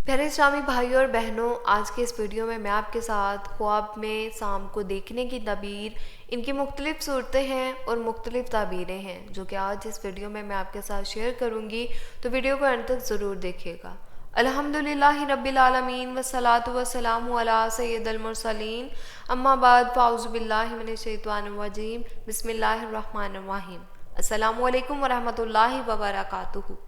प्यारे इस्लामी भाइयों और बहनों, आज के इस वीडियो में मैं आपके साथ ख्वाब में सांप को देखने की ताबीर, इनकी मुख्तलिफ सूरतें हैं और मुख्तलिफ ताबीरें हैं जो कि आज इस वीडियो में मैं आपके साथ शेयर करूंगी। तो वीडियो को अंत तक ज़रूर देखिएगा। अल्हम्दुलिल्लाहि रब्बिल आलमीन वस्सलातु वस्सलामु अला सय्यिदिल मुरसलीन, अम्मा बाद, फ़ाऊज़ु बिल्लाहि मिनश शैतानिर रजीम, बिस्मिल्लाहिर रहमानिर रहीम। अस्सलामु अलैकुम वरहमतुल्लाहि वबरकातुहू।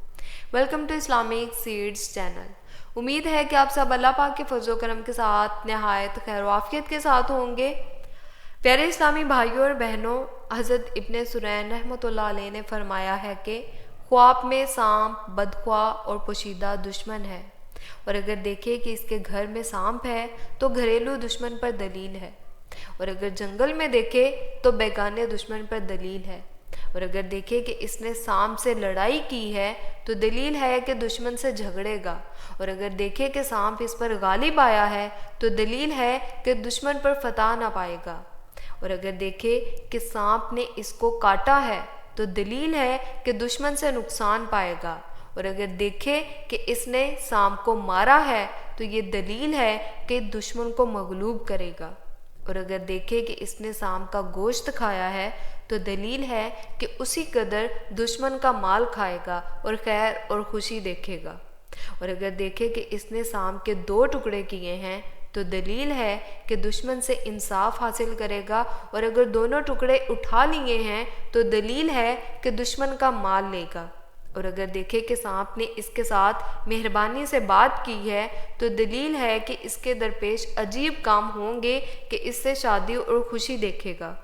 Welcome to Islamic seeds channel. उम्मीद है कि आप सब अल्लाह पाक के फजल व करम के साथ नहायत खैर व आफियत के साथ होंगे। प्यारे इस्लामी भाइयों और बहनों, हज़रत इब्ने सुरैन रहमतुल्लाह अलैह ने फरमाया है कि ख्वाब में सांप बदख्वाह और पोशीदा दुश्मन है, और अगर देखे कि इसके घर में सांप है तो घरेलू दुश्मन पर दलील है, और अगर जंगल में देखे तो बेगाने दुश्मन पर दलील है, और अगर देखे कि इसने सांप से लड़ाई की है तो दलील है कि दुश्मन से झगड़ेगा, और अगर देखे कि सांप इस पर गालिब आया है तो दलील है कि दुश्मन पर फतह ना पाएगा, और अगर देखे कि सांप ने इसको काटा है तो दलील है कि दुश्मन से नुकसान पाएगा, और अगर देखे कि इसने सांप को मारा है तो ये दलील है कि दुश्मन को मगलूब करेगा, और अगर देखे कि इसने सांप का गोश्त खाया है तो दलील है कि उसी कदर दुश्मन का माल खाएगा और खैर और खुशी देखेगा, और अगर देखे कि इसने सांप के 2 टुकड़े किए हैं तो दलील है कि दुश्मन से इंसाफ हासिल करेगा, और अगर दोनों टुकड़े उठा लिए हैं तो दलील है कि दुश्मन का माल लेगा, और अगर देखे कि सांप ने इसके साथ मेहरबानी से बात की है तो दलील है कि इसके दरपेश अजीब काम होंगे कि इससे शादी और खुशी देखेगा,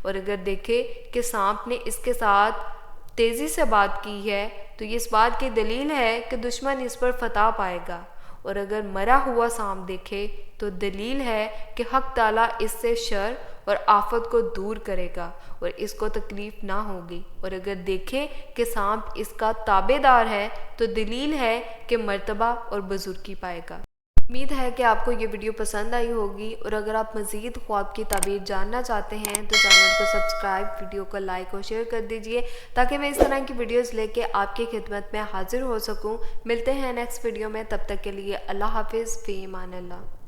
और अगर देखे कि सांप ने इसके साथ तेज़ी से बात की है तो ये इस बात की दलील है कि दुश्मन इस पर फतह पाएगा, और अगर मरा हुआ सांप देखे तो दलील है कि हक ताला इससे शर और आफत को दूर करेगा और इसको तकलीफ़ ना होगी, और अगर देखे कि सांप इसका ताबेदार है तो दलील है कि मर्तबा और बुजुर्गी पाएगा। उम्मीद है कि आपको ये वीडियो पसंद आई होगी, और अगर आप मज़ीद ख्वाब की ताबीर जानना चाहते हैं तो चैनल को सब्सक्राइब, वीडियो को लाइक और शेयर कर दीजिए ताकि मैं इस तरह की वीडियोस लेके आपकी खिदमत में हाजिर हो सकूं। मिलते हैं नेक्स्ट वीडियो में, तब तक के लिए अल्लाह हाफिज़, फ़ी अमान अल्लाह।